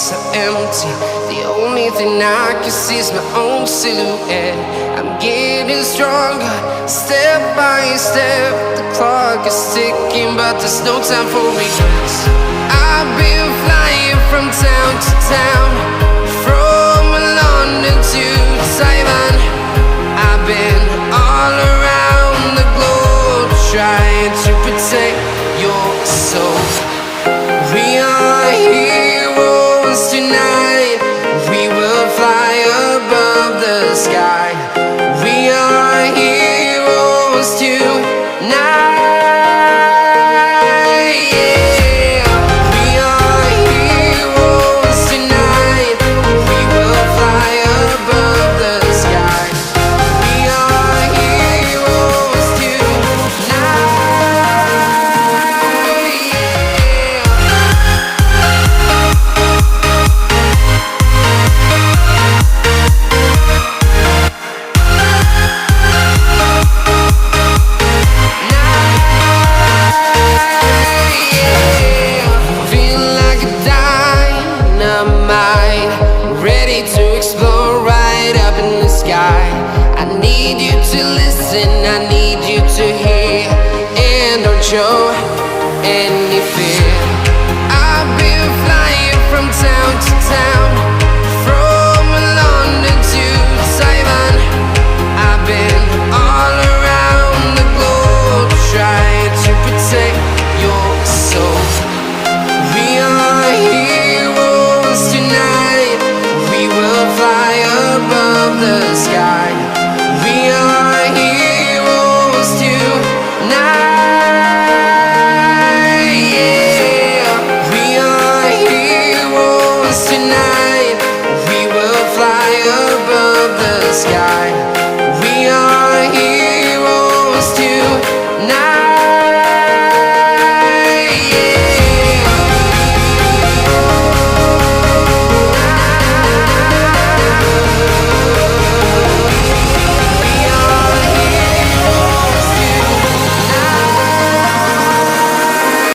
so empty. The only thing I can see is my own silhouette. I'm getting stronger, step by step. The clock is ticking, but there's no time for regrets. I've been flying from town to town, from London to Taiwan. I've been all around the globe, trying to protect your soul. We are heroes tonight. We will fly above the sky. We are heroes tonight. Yeah. We are heroes tonight. We will fly above the sky. We are heroes tonight. To explore right up in the sky. I need you to listen, I need you to hear, and don't show. And